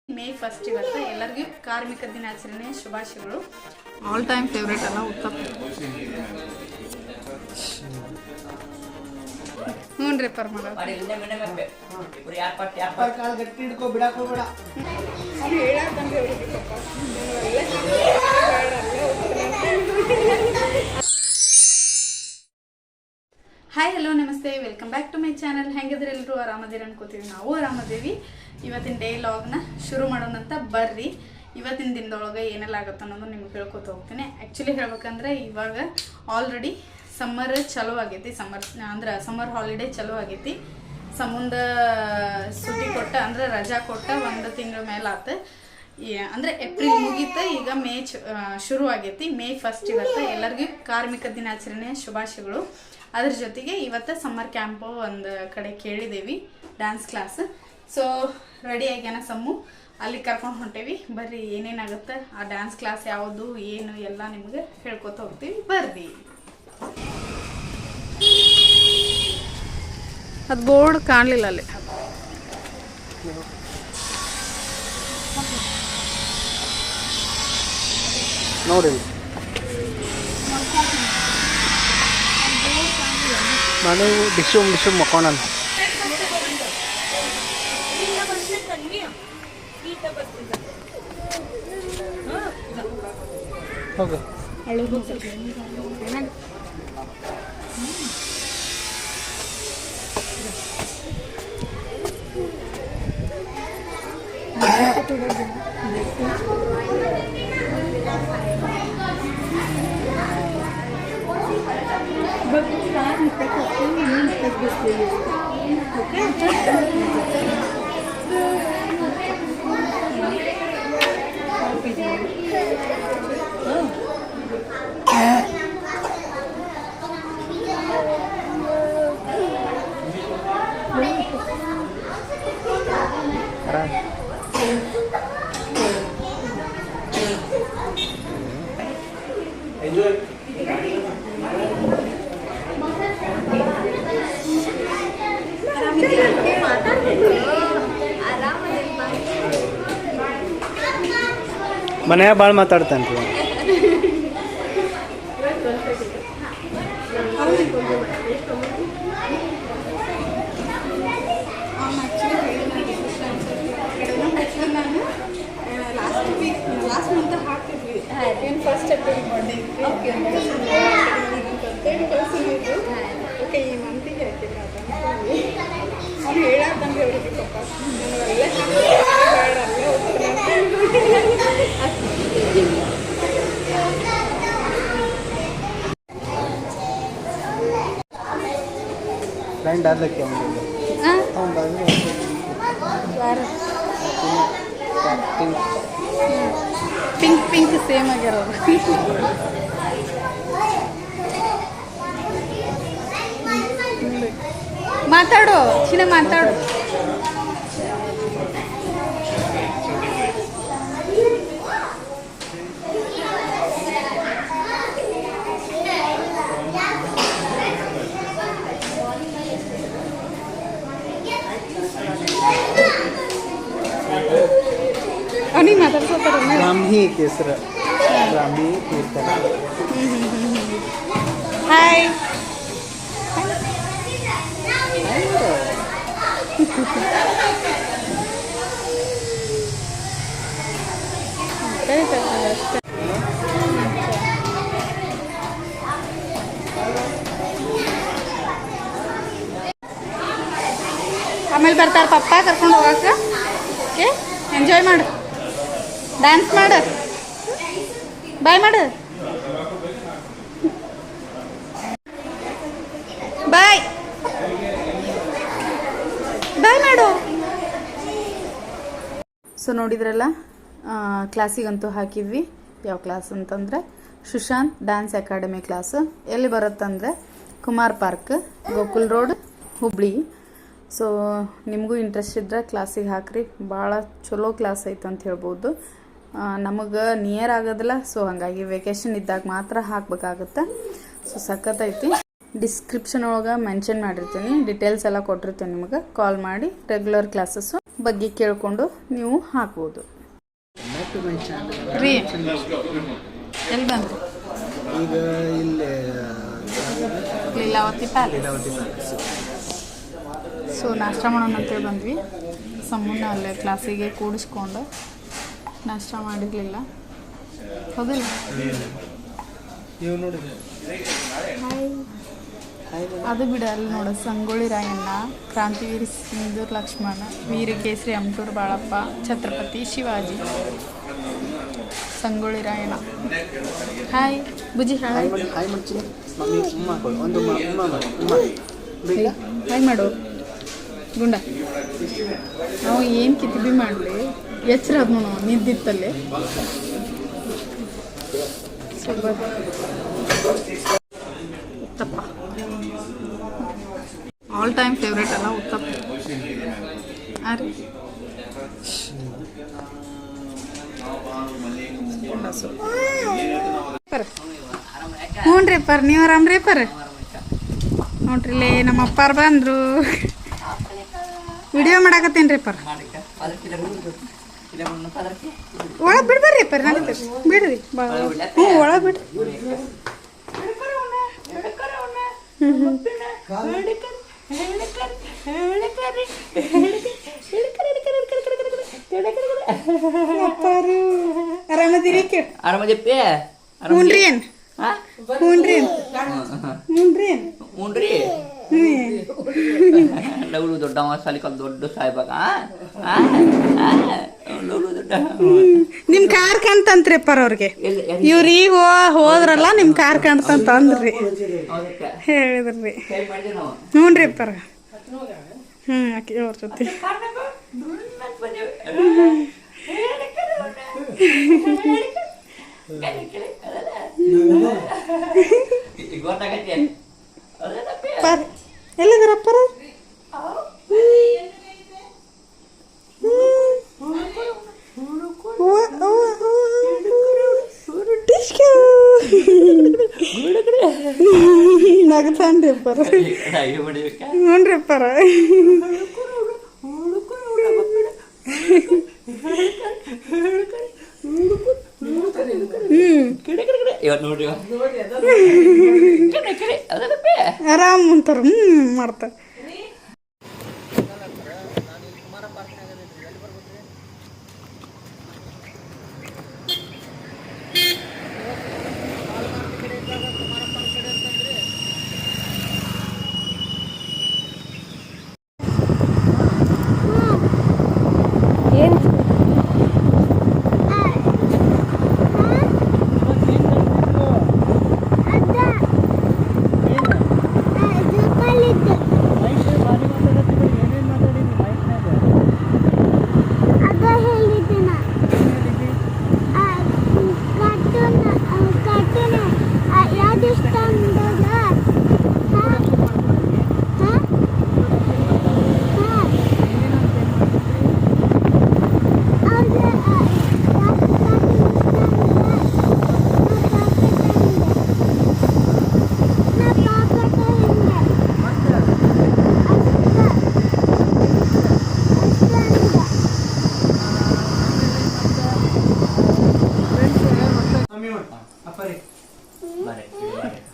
May 1st ಇವತ್ತು ಎಲ್ಲರಿಗೂ ಕಾರ್ಮಿಕ ದಿನಾಚರಣೆ ಶುಭಾಶಯಗಳು. ಆಲ್ ಟೈಮ್ ಫೇವರೇಟ್ ಅಲ್ಲ ಉತ್ತಪ್ಪ. ಹ್ಞೂನ್ರಿ ಪರ್ಮಳ ಹಾಯ್ ಹಲೋ ನಮಸ್ತೆ, welcome back to my channel. ಹೆಂಗಿದ್ರೆ ಎಲ್ಲರೂ ಆರಾಮದಿರಿ ಅನ್ಕೋತೀವಿ. ನಾವು ಆರಾಮದೇವಿ. ಇವತ್ತಿನ ಡೇ ಲಾಗ್ನ ಶುರು ಮಾಡೋಣಂತ ಬರ್ರಿ. ಇವತ್ತಿನ ದಿನದೊಳಗೆ ಏನೆಲ್ಲ ಆಗುತ್ತೆ ಅನ್ನೋದು ನಿಮ್ಗೆ ಹೇಳ್ಕೊತ ಹೋಗ್ತೀನಿ. ಆ್ಯಕ್ಚುಲಿ ಹೇಳ್ಬೇಕಂದ್ರೆ ಇವಾಗ ಆಲ್ರೆಡಿ ಸಮ್ಮರ್ ಚಲೋ ಆಗೈತಿ. ಸಮ್ಮರ್ ಹಾಲಿಡೇ ಚಲೋ ಆಗೈತಿ. ಸಂಬಂಧ ಸುಟಿ ಕೊಟ್ಟ ಅಂದ್ರೆ ರಜಾ ಕೊಟ್ಟ 1 ತಿಂಗಳ ಮೇಲೆ ಆತು. ಅಂದರೆ ಏಪ್ರಿಲ್ ಮುಗೀತ, ಈಗ ಮೇ ಶುರು ಆಗೈತಿ. May 1st ಇವತ್ತು ಎಲ್ಲರಿಗೂ ಕಾರ್ಮಿಕ ದಿನಾಚರಣೆ ಶುಭಾಶಯಗಳು. ಅದ್ರ ಜೊತೆಗೆ ಇವತ್ತು ಸಮ್ಮರ್ ಕ್ಯಾಂಪು ಒಂದು ಕಡೆ ಕೇಳಿದ್ದೇವೆ, ಡ್ಯಾನ್ಸ್ ಕ್ಲಾಸ್. ಸೊ ರೆಡಿ ಆಗ್ಯಾನ ಸಮ್ಮು, ಅಲ್ಲಿ ಕರ್ಕೊಂಡು ಹೊಂಟೇವಿ. ಬರ್ರಿ ಏನೇನಾಗುತ್ತೆ ಆ ಡ್ಯಾನ್ಸ್ ಕ್ಲಾಸ್ ಯಾವುದು ಏನು ಎಲ್ಲ ನಿಮ್ಗೆ ಹೇಳ್ಕೊತ ಹೋಗ್ತೀವಿ. ಬರ್ರಿ. ಅದು ಬೋರ್ಡ್ ಕಾಣಲಿಲ್ಲ ಅಲ್ಲಿ. ನೋಡಿ ನಾನು ಡಿಶ್ ಮಕ್ಕೋಣ ಹೋಗ ಮನೆಯ ಭಾಳ ಮಾತಾಡ್ತಾನೆ ರೀ. ಫಸ್ಟ್ ಏಪ್ರಿಲ್ ಬರ್ಡೇ ಓಕೆ ಈ ಮಂತಿಗೆ ಹಾಕಿಲ್ಲ ಅವ್ನು ಹೇಳಾರ್ದಂಗೆ ಅವ್ರಿಗೆ ಪಾಪ ಫ್ರೆಂಡ್ ಆಗ್ಲಿಕ್ಕೆ ಪಿಂಕ್ ಪಿಂಕ್ ಸೇಮ್ ಆಗಿರೋದು. ಮಾತಾಡು ಚಿನ್ನ, ಮಾತಾಡು. ಅವನಿಗೆ ಮಾತಾಡ್ಸೋತಾರ. ಬ್ರಾಹ್ಮಿ ಕೇಸರ, ಬ್ರಾಹ್ಮಿ ಕೀರ್ತನ. ಹಾಯ್. ಆಮೇಲೆ ಬರ್ತಾರೆ ಪಪ್ಪ ಕರ್ಕೊಂಡು ಹೋಗಕ್ಕೆ. ಓಕೆ, ಎಂಜಾಯ್ ಮಾಡು, ಡ್ಯಾನ್ಸ್ ಮಾಡು, ಬಾಯ್ ಮಾಡು, ಬಾಯ್ ಬಾಯ್ ಮಾಡು. ಸೊ ನೋಡಿದ್ರಲ್ಲ, ಕ್ಲಾಸಿಗಂತೂ ಹಾಕಿದ್ವಿ. ಯಾವ ಕ್ಲಾಸ್ ಅಂತಂದರೆ ಸುಶಾಂತ್ ಡ್ಯಾನ್ಸ್ ಅಕಾಡೆಮಿ ಕ್ಲಾಸ್. ಎಲ್ಲಿ ಬರುತ್ತಂದರೆ Kumar park, Gokul road, Hubli. So ನಿಮಗೂ ಇಂಟ್ರೆಸ್ಟ್ ಇದ್ದರೆ ಕ್ಲಾಸಿಗೆ ಹಾಕ್ರಿ. ಭಾಳ ಚಲೋ ಕ್ಲಾಸ್ ಐತೆ ಅಂತ ಹೇಳ್ಬೋದು. ನಮಗೆ ನಿಯರ್ ಆಗೋದಿಲ್ಲ, ಸೊ ಹಾಗಾಗಿ ವೆಕೇಶನ್ ಇದ್ದಾಗ ಮಾತ್ರ ಹಾಕಬೇಕಾಗುತ್ತೆ. ಸೊ ಸಖತ್ತೈತಿ. ಡಿಸ್ಕ್ರಿಪ್ಷನ್ ಒಳಗೆ ಮೆನ್ಷನ್ ಮಾಡಿರ್ತೀನಿ, ಡೀಟೇಲ್ಸ್ ಎಲ್ಲ ಕೊಟ್ಟಿರ್ತೀನಿ. ನಿಮಗೆ ಕಾಲ್ ಮಾಡಿ ರೆಗ್ಯುಲರ್ ಕ್ಲಾಸಸ್ಸು ಬಗ್ಗೆ ಕೇಳಿಕೊಂಡು ನೀವು ಹಾಕ್ಬೋದು ರೀ. ಎಲ್ಲಿ ಬಂದ್ರಿ? ಈಗ ಇಲ್ಲಿ Leelavathi palace. Leelavathi palace. So ನಾಷ್ಟ ಮಾಡೋಣ ಅಂತೇಳಿ ಬಂದ್ವಿ. ಸಮ್ಮನ್ನ ಅಲ್ಲೇ ಕ್ಲಾಸಿಗೆ ಕೂಡಿಸ್ಕೊಂಡು ನಾಷ್ಟ ಮಾಡಿರಲಿಲ್ಲ, ಹೌದಿಲ್ಲ? ನೀವು ನೋಡಿ ಅದು ಬಿಡ, ಅಲ್ಲಿ ನೋಡು ಸಂಗೊಳ್ಳಿ ರಾಯಣ್ಣ, ಕ್ರಾಂತಿವೀರ ಸಿಂಧೂರ್ ಲಕ್ಷ್ಮಣ, ವೀರಕೇಸರಿ Amaturu Balappa, Chhatrapati Shivaji, Sangolli Rayanna. Hi Bujji, hi hi ಮಾಡ್ತೀನಿ ಮಮ್ಮಿ. ಉಮ್ಮ ಹಾಕೊಳ್ಳಿ, ಒಂದು ಉಮ್ಮ ಮಾಡಿ, ಉಮ್ಮ ಬೇಗ ಹಾಯ್ ಮಾಡು ಗುಂಡ. ನಾವು ಏನು ಕಿತ್ಬಿ ಮಾಡಲಿ, ಎಚ್ಚರ ಅದು ನೋಡು ನಿದ್ದಿತ್ತಲ್ಲಿ. ಉತ್ತಪ್ಪ ಆಲ್ ಟೈಮ್ ಫೇವ್ರೇಟ್ ಅಲ್ಲ ಉತ್ತಪ್ಪ. ರೀ ಹ್ಞೂ ರೀ ಪರ್, ನೀವು ಆರಾಮ್ರಿ ಪರ್? ನೋಡ್ರಿಲ್ಲೇ ನಮ್ಮ ಅಪ್ಪಾರು ಬಂದರು, ವಿಡಿಯೋ ಮಾಡಾಕತ್ತೀನಿ ರೀ ಪರ್. ಒಳಗೆ ಬಿಡ್ಬರ್ರಿ ಪರ್, ನಾನು ಬಿಡ್ರಿ ಹ್ಞೂ ಒಳಗೆ ಬಿಡ್ರಿ. ಅಪ್ಪಾರು ಆರಾಮದಿರಿ? ಆರಾಮದಿಪ್ಪಿ? ಹ್ಞೂನ್ರಿ ಏನು? ಹ್ಞೂನ್ರಿ ಹ್ಞೂನ್ರಿ ಹ್ಞೂನ್ರಿ. ಲವ್ಲು ದೊಡ್ಡವ ಸಾಲಿಕಲ್ ದೊಡ್ಡ ಸಾಯ್ಬಾಗ ಲವ್ಲು ದೊಡ್ಡ. ನಿಮ್ಮ ಕಾರ್ ಕಾಣ್ತಂತ್ರಿ ಅಪ್ಪಾರ ಅವ್ರಿಗೆ. ಇವ್ರು ಈಗ ಹೋದ್ರಲ್ಲ, ನಿಮ್ಮ ಕಾರ್ ಕಾಣ್ತಂತ ಅಂದ್ರಿ, ಹೇಳಿದ್ರಿ. ಹ್ಞೂ ರೀ ಅಪ್ಪಾರ. ಆಕೆ ಅವ್ರ ಜೊತೆ ಎಲ್ಲಿದಾರ ಅಪ್ಪಾರ? ನಗತಾನ್ರಿ ಅಪ್ಪಾರ. ಹ್ಞೂ ರೀ ಅಪ್ಪಾರ. ನೋಡ್ರಿ ಆರಾಮ್ ಅಂತಾರ. ಮಾಡ್ತಾರೆ.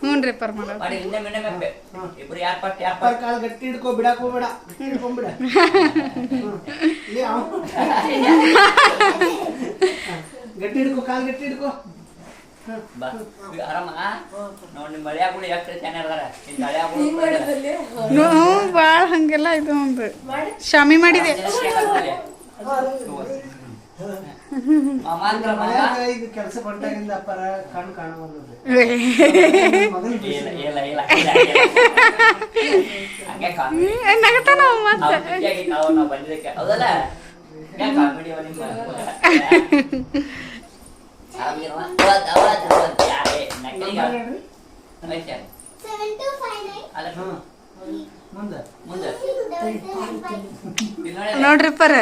ಹ್ಞೂ ರೀ ಪರ್ ಮಾಡೋದು. ಕಾಲು ಗಟ್ಟಿ ಹಿಡ್ಕೊ, ಬಿಡಾಕ್ ಹೋಗ್ಬೇಡ, ಹಿಡ್ಕೊಂಬಿಡ. ಗಟ್ಟಿ ಹಿಡ್ಕೊ, ಕಾಲು ಗಟ್ಟಿ ಹಿಡ್ಕೊ. ಆರಾಮ ನೋಡಿ. ನಿಮ್ಮ ಮಳೆಯಾಗಳು ಎಷ್ಟು ಚೆನ್ನಾಗಿ ಭಾಳ ಹಂಗೆಲ್ಲ ಇದು ಒಂದು ಶಾಮಿ ಮಾಡಿದೆ. ಈಗ ಕೆಲಸ ಬಂದಾಗಿಂದ ಅಪ್ಪರ ಕಣ್ಣು ಕಾಣುವುದು. ನಗತಾನ ಮತ್ತೆ. ಬಂದಿದ್ದಕ್ಕೆ ಹೌದಲ್ಲ ಕಾಮಿಡಿ ನೋಡ್ರಿಪ್ಪರ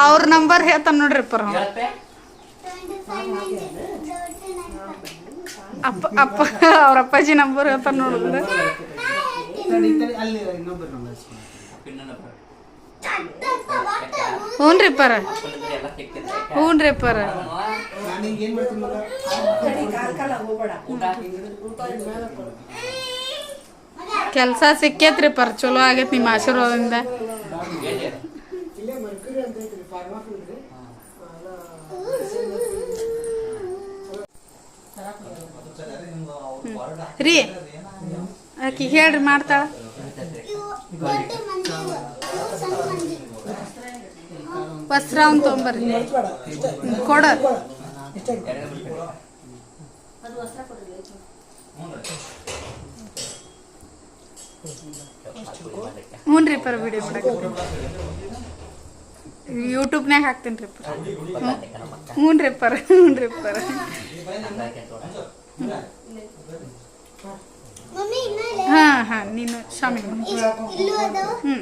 ಅವ್ರ ನಂಬರ್ ಹೇಳ್ತಾನ ನೋಡ್ರಿಪ್ಪರ. ಅಪ್ಪ ಅಪ್ಪ ಅವ್ರ ಅಪ್ಪಾಜಿ ನಂಬರ್ ಹೇಳ್ತಾನ ನೋಡಿದ್ರೆ. ಹ್ಞೂ ರೀ ಪರ ಎಲ್ಲ ಸಿಕ್ತಿದ್ರೆ ಹ್ಞೂ ರೀ ಪರ ನಾನು ಹಿಂಗೆ ಏನು ಮಾಡ್ತೀನಿ ಮಗ ಕೆಲಸ ಸಿಕ್ಕೇತ್ರಿ ಪರ್ ಚಲೋ ಆಗೈತೆ ನಿಮ್ಮ ಆಶೀರ್ವಾದದಿಂದ ಇಲ್ಲೇ ಮರ್ಕರಿ ಅಂತ ಐತ್ರಿ ಫಾರ್ಮಾ ಫುಲ್ರಿ ರೀ ಆಕಿ ಹೇಳ್ರಿ ಮಾಡ್ತಾಳ ವಸ್ತ್ರ ಅವ್ನು ತೊಗೊಂಬರ್ರಿ ಕೊಡ ಹ್ಞೂ ರೀ ಪರ ವಿಡಿಯೋ ಮಾಡಕ್ಕೆ ಯೂಟ್ಯೂಬ್ನಾಗ ಹಾಕ್ತೀನಿ ರೀ ಪರ ಹ್ಞೂ ರೀ ಪರ ಹ್ಞೂ ರೀ ಪರ ಹಾಂ ಹಾಂ ನೀನು ಶಾಮಿಲ್ ಹ್ಞೂ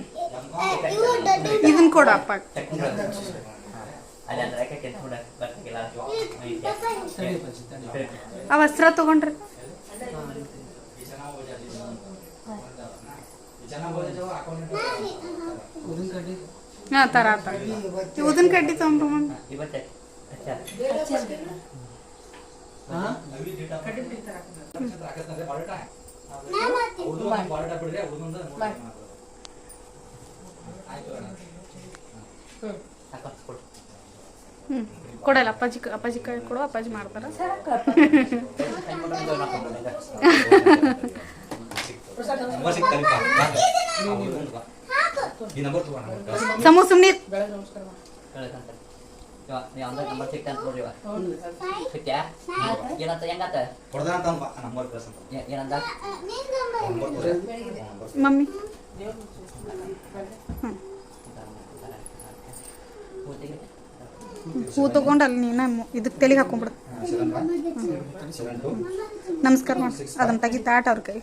ಇದನ್ನ ಕೊಡು ಅಪ್ಪ ಆ ವಸ್ತ್ರ ತಗೊಂಡ್ರಿ ಹಾಂ ತರ ಉದಿನ ಕಡ್ಡಿ ತೊಗೊಂಡ್ರು ಮಮ್ಮಿ ಹ್ಞೂ ಕೊಡಲ್ಲ ಅಪ್ಪಾಜಿ ಕೈ ಕೊಡು ಅಪ್ಪಾಜಿ ಮಾಡ್ತಾರ ಸಮೂ ಸುಮ್ನಿ ನಂಬರ್ ಸಿಕ್ತ ಅಂತ ನೋಡ್ರಿ ಸಿಕ್ತ್ಯಾ ಏನಂತ ಹೆಂಗತ್ತ ಏನಂದ ಮಮ್ಮಿ ಹೂ ತಗೊಂಡಲ್ಲ ನೀನ ಇದಕ್ಕೆ ತಲೆಗೆ ಹಾಕೊಂಡ್ಬಿಡು ನಮಸ್ಕಾರ ಮಾಡಿ ಅದನ್ನ ತೆಗಿ ತಾಟ ಅವ್ರ ಕೈ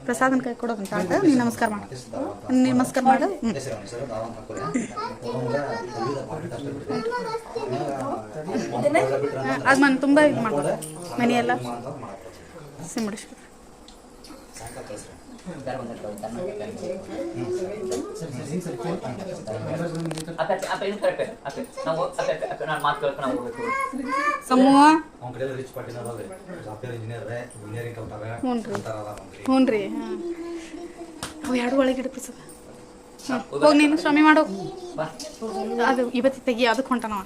ಪ್ರಸಾದನ ಕೈ ಕೊಡೋದನ್ನ ತಾಟ ನೀ ನಮಸ್ಕಾರ ಮಾಡು ನಮಸ್ಕಾರ ಮಾಡು ಅದು ಮನೆ ತುಂಬ ಇದು ಮಾಡ್ತಾರೆ ಮನೆಯೆಲ್ಲ ಸಿಂಬಡಿಸ್ಬೇಕು ಸಮೂಹ ಹ್ಞೂ ರೀ ಅವು ಎರಡು ಒಳಗೆ ಇಡ್ಪಿಸದ ಹೋಗಿ ನೀನು ಸ್ವಾಮಿ ಮಾಡು ಅದು ಇವತ್ತಿ ತೆಗಿ ಅದಕ್ಕೆ ಹೊಂಟನವ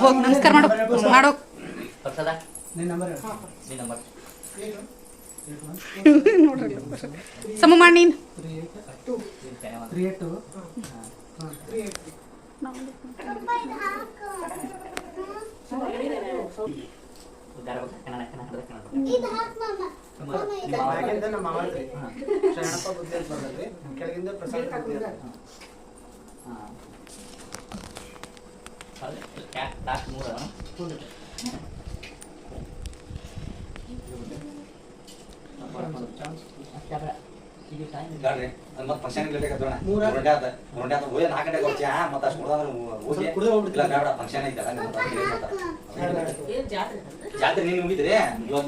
ಹೋಗಿ ನಮಸ್ಕಾರ ಮಾಡು ನೋಡ್ರಿ ಸಮ ಮಾಡಿ ನೀನು ಕೆಳಗಿಂದ ಪ್ರಸಾದ ಮತ್ತೆ ಫಂಕ್ಷನ್ ನಾಲ್ಕು ಗಂಟೆಗೆ ಮತ್ತೆ ಅಷ್ಟು ಫಂಕ್ಷನ್ ಐತಲ್ಲ ಜಾತ್ರೆ ನೀನು ಮುಗಿದ್ರಿ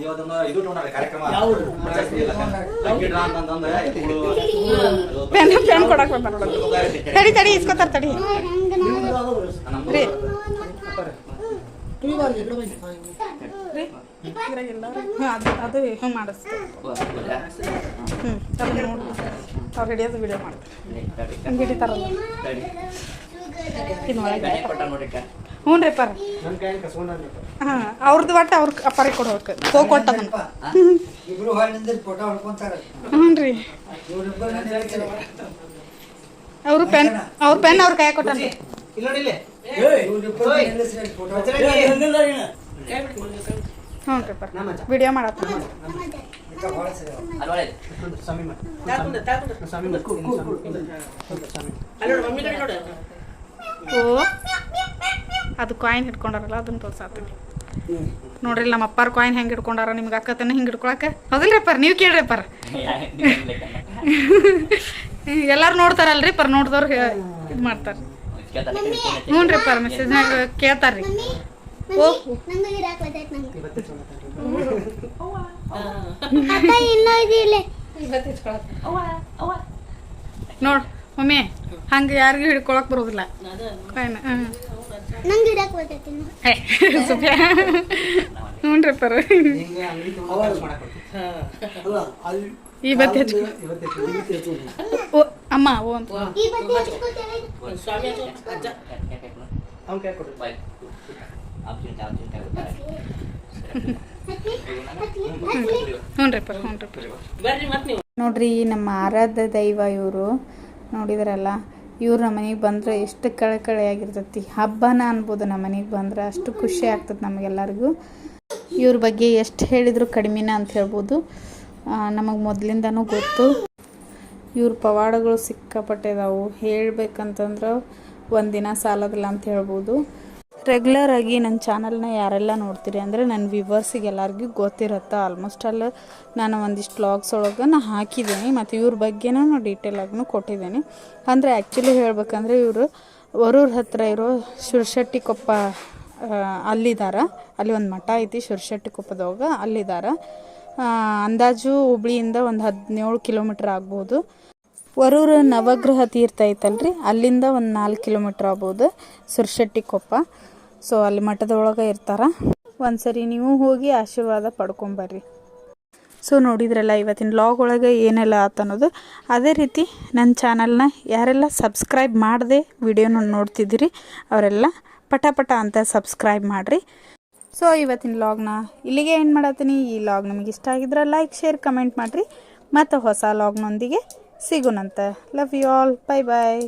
ಇವತ್ತೊಂದು ಇದು ನೋಡ್ರಿ ಕಾರ್ಯಕ್ರಮ ಪೆನ್ ಕೊಡಕ್ ತಡಿ ತಡಿ ಇಸ್ಕೊತಾರ ತಡಿ ರೀ ಅದು ಹಿಂಗೆ ಮಾಡಿಸ್ತಾರೆ ಅವ್ರು ಹಿಡಿಯೋದು ವಿಡಿಯೋ ಮಾಡ್ತಾರೆ ಹಿಂಗೆ ಹಿಡಿತಾರಲ್ಲ ಹ್ಞೂ ರೀ ಪರ ಹಾಂ ಅವ್ರದ್ದು ಒಟ್ಟು ಅವ್ರ ಅಪ್ಪರಿಗೆ ಕೊಡ್ಬೇಕು ಹೋಗಿ ಕೊಟ್ಟದನ್ನು ಹ್ಞೂ ರೀ ಅವರು ಪೆನ್ ಅವ್ರ ಕೈ ಕೊಟ್ಟಾನ ಹ್ಞೂ ರೀ ಪರ ವಿಡಿಯೋ ಮಾಡತ್ತ ಓ ಅದು ಕಾಯಿನ್ ಹಿಡ್ಕೊಂಡಾರಲ್ಲ ಅದನ್ನ ತೋರ್ಸಾತೀನಿ ನೋಡ್ರಿ ನಮ್ಮ ಅಪ್ಪಾರ ಕಾಯಿನ್ ಹೆಂಗೆ ಹಿಡ್ಕೊಂಡಾರ ನಿಮ್ಗೆ ಅಕ್ಕತನ ಹಿಂಗೆ ಹಿಡ್ಕೊಳಕ್ಕೆ ಹೌದಿಲ್ರಿ ಪರ್ ನೀವು ಕೇಳ್ರಿ ಪರ್ ಎಲ್ಲಾರು ನೋಡ್ತಾರಲ್ರಿ ಪರ್ ನೋಡ್ದವ್ರು ಇದು ಮಾಡ್ತಾರೆ ಹ್ಞೂ ರೀ ಪರ್ ಮೆಸೇಜ್ನಾಗ ಕೇಳ್ತಾರ್ರಿ ಓ ನೋಡ್ ಒಮ್ಮೆ ಹಂಗೆ ಯಾರಿಗೂ ಹಿಡ್ಕೊಳಕ್ ಬರೋದಿಲ್ಲ ನಂಗೆ ಇಡಕ್ ಬರ್ತೈತಿ ಸುಬ್ಯ ಹ್ಞೂನ್ರಿ ಪರ ಈ ಬತ್ತಿ ಹಚ್ಕೊ ಓ ಅಮ್ಮ ಓ ಅಂತ ಈ ಬತ್ತಿ ಹಚ್ಕೋತೇನೆ ಅವ್ನು ಕೈ ಕೊಡು ಬಾಯ್ आप चिंता ಹ್ಞೂನ್ರಿ ಪರ ನೋಡ್ರಿ ನಮ್ಮ ಆರಾಧ್ಯ ದೈವ ಇವರು ನೋಡಿದ್ರಲ್ಲ ಇವ್ರು ನಮ್ಮ ಮನೆಗೆ ಬಂದ್ರೆ ಎಷ್ಟು ಕಳೆ ಹಬ್ಬನ ಅನ್ಬೋದು ನಮ್ಮ ಮನೆಗೆ ಬಂದ್ರೆ ಅಷ್ಟು ಖುಷಿ ಆಗ್ತದೆ ನಮಗೆಲ್ಲರಿಗೂ ಇವ್ರ ಬಗ್ಗೆ ಎಷ್ಟು ಹೇಳಿದ್ರು ಕಡಿಮೆನ ಅಂತ ಹೇಳ್ಬೋದು ನಮಗೆ ಮೊದಲಿಂದನೂ ಗೊತ್ತು ಇವ್ರ ಪವಾಡಗಳು ಸಿಕ್ಕಾಪಟ್ಟೆ ಇದಾವು ಹೇಳ್ಬೇಕಂತಂದ್ರೆ ಒಂದಿನ ಸಾಲದಿಲ್ಲ ಅಂತ ಹೇಳ್ಬೋದು ರೆಗ್ಯುಲರ್ ಆಗಿ ನನ್ನ ಚಾನಲ್ನ ಯಾರೆಲ್ಲ ನೋಡ್ತೀರಿ ಅಂದರೆ ನನ್ನ ವ್ಯೂವರ್ಸಿಗೆ ಎಲ್ಲರಿಗೂ ಗೊತ್ತಿರುತ್ತೆ ಆಲ್ಮೋಸ್ಟ್ ಅಲ್ಲ ನಾನು ಒಂದಿಷ್ಟು ವ್ಲಾಗ್ಸ್ ಒಳಗೆ ನಾನು ಹಾಕಿದ್ದೀನಿ ಮತ್ತು ಇವ್ರ ಬಗ್ಗೆನೂ ನಾನು ಡೀಟೇಲಾಗೂ ಕೊಟ್ಟಿದ್ದೀನಿ ಅಂದರೆ ಆ್ಯಕ್ಚುಲಿ ಹೇಳ್ಬೇಕಂದ್ರೆ ಇವರು ವರೂರ್ ಹತ್ತಿರ ಇರೋ ಶಿರಶೆಟ್ಟಿ ಕೊಪ್ಪ ಅಲ್ಲಿದ್ದಾರೆ ಅಲ್ಲಿ ಒಂದು ಮಠ ಐತಿ ಶಿರಶೆಟ್ಟಿ ಕೊಪ್ಪದೊಳಗ ಅಲ್ಲಿದ್ದಾರೆ ಅಂದಾಜು ಹುಬ್ಳಿಯಿಂದ ಒಂದು 17 ಕಿಲೋಮೀಟ್ರ್ ಆಗ್ಬೋದು ವರೂರು ನವಗ್ರಹ ತೀರ್ಥ ಐತಲ್ರಿ ಅಲ್ಲಿಂದ ಒಂದು 4 ಕಿಲೋಮೀಟ್ರ್ ಆಗ್ಬೋದು ಶಿರಶೆಟ್ಟಿ ಕೊಪ್ಪ ಸೊ ಅಲ್ಲಿ ಮಠದೊಳಗೆ ಇರ್ತಾರೆ ಒಂದ್ಸರಿ ನೀವು ಹೋಗಿ ಆಶೀರ್ವಾದ ಪಡ್ಕೊಂಬರ್ರಿ ಸೊ ನೋಡಿದ್ರಲ್ಲ ಇವತ್ತಿನ ವ್ಲಾಗ್ ಒಳಗೆ ಏನೆಲ್ಲ ಆತ ಅನ್ನೋದು ಅದೇ ರೀತಿ ನನ್ನ ಚಾನಲ್ನ ಯಾರೆಲ್ಲ ಸಬ್ಸ್ಕ್ರೈಬ್ ಮಾಡದೆ ವಿಡಿಯೋನ ನೋಡ್ತಿದ್ದೀರಿ ಅವರೆಲ್ಲ ಪಟ ಅಂತ ಸಬ್ಸ್ಕ್ರೈಬ್ ಮಾಡಿರಿ ಸೊ ಇವತ್ತಿನ ವ್ಲಾಗ್ನ ಇಲ್ಲಿಗೆ ಏನು ಮಾಡತ್ತೀನಿ ಈ ವ್ಲಾಗ್ ನಿಮಗೆ ಇಷ್ಟ ಆಗಿದ್ರೆ ಲೈಕ್ ಶೇರ್ ಕಮೆಂಟ್ ಮಾಡಿರಿ ಮತ್ತು ಹೊಸ ವ್ಲಾಗ್ನೊಂದಿಗೆ ಸಿಗೋಣಂತೆ love you all bye bye